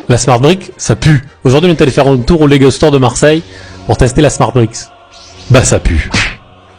La Smart Brick, ça pue. Aujourd'hui, on est allé faire un tour au Lego Store de Marseille pour tester la Smart Bricks. Bah, ça pue.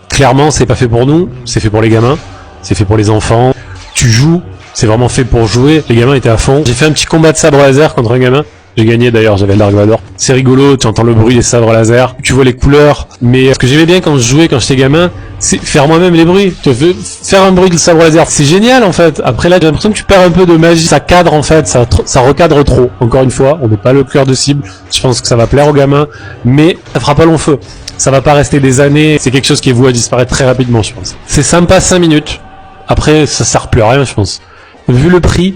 Clairement, c'est pas fait pour nous, c'est fait pour les gamins, c'est fait pour les enfants. Tu joues, c'est vraiment fait pour jouer. Les gamins étaient à fond. J'ai fait un petit combat de sabre laser contre un gamin. J'ai gagné d'ailleurs, j'avais le Dark Vador. C'est rigolo, tu entends le bruit des sabres laser, tu vois les couleurs. Mais ce que j'aimais bien quand je jouais, quand j'étais gamin, c'est faire moi-même les bruits. Tu veux faire un bruit de sabre laser, c'est génial en fait. Après là, j'ai l'impression que tu perds un peu de magie. Ça cadre en fait, ça recadre trop. Encore une fois, on n'est pas le cœur de cible. Je pense que ça va plaire aux gamins, mais ça fera pas long feu. Ça va pas rester des années. C'est quelque chose qui est voué à disparaître très rapidement, je pense. C'est sympa 5 minutes. Après, ça sert plus à rien, je pense. Vu le prix,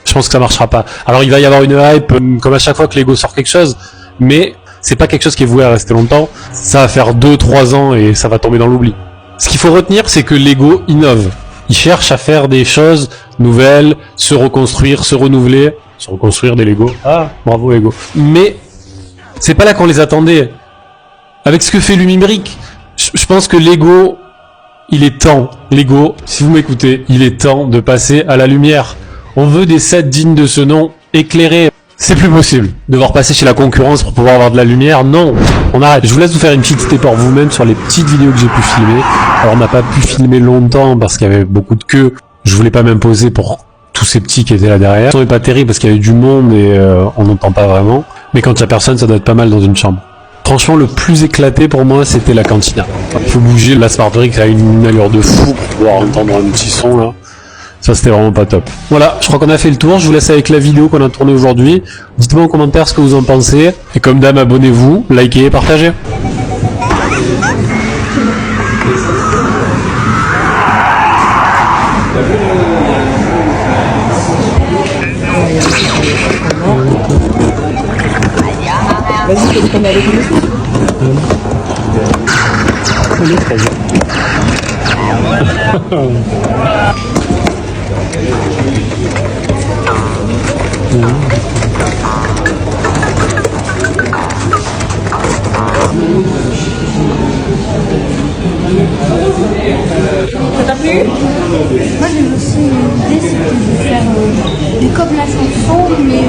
je pense que ça marchera pas. Alors il va y avoir une hype, comme à chaque fois que Lego sort quelque chose, mais c'est pas quelque chose qui est voué à rester longtemps. Ça va faire 2-3 ans et ça va tomber dans l'oubli. Ce qu'il faut retenir, c'est que Lego innove. Il cherche à faire des choses nouvelles, se reconstruire, se renouveler, se reconstruire des Lego. Ah, bravo Lego. Mais c'est pas là qu'on les attendait. Avec ce que fait Lumibrick, je pense que Lego, il est temps. Lego, si vous m'écoutez, il est temps de passer à la lumière. On veut des sets dignes de ce nom, éclairés. C'est plus possible. Devoir passer chez la concurrence pour pouvoir avoir de la lumière, non. On arrête. Je vous laisse vous faire une petite idée par vous-même sur les petites vidéos que j'ai pu filmer. Alors on n'a pas pu filmer longtemps parce qu'il y avait beaucoup de queues. Je voulais pas m'imposer pour tous ces petits qui étaient là derrière. Ça n'est pas terrible parce qu'il y avait du monde et on n'entend pas vraiment. Mais quand il y a personne, ça doit être pas mal dans une chambre. Franchement, le plus éclaté pour moi, c'était la cantina. Il faut bouger. La Smart Brick a une allure de fou pour pouvoir entendre un petit son là. Ça, c'était vraiment pas top. Voilà, je crois qu'on a fait le tour. Je vous laisse avec la vidéo qu'on a tournée aujourd'hui. Dites-moi en commentaire ce que vous en pensez. Et comme d'hab, abonnez-vous, likez et partagez. Vas-y, tu veux qu'on avec nous? Ça t'a plu? Moi j'ai aussi une idée, c'est de faire des comme la chanson, mais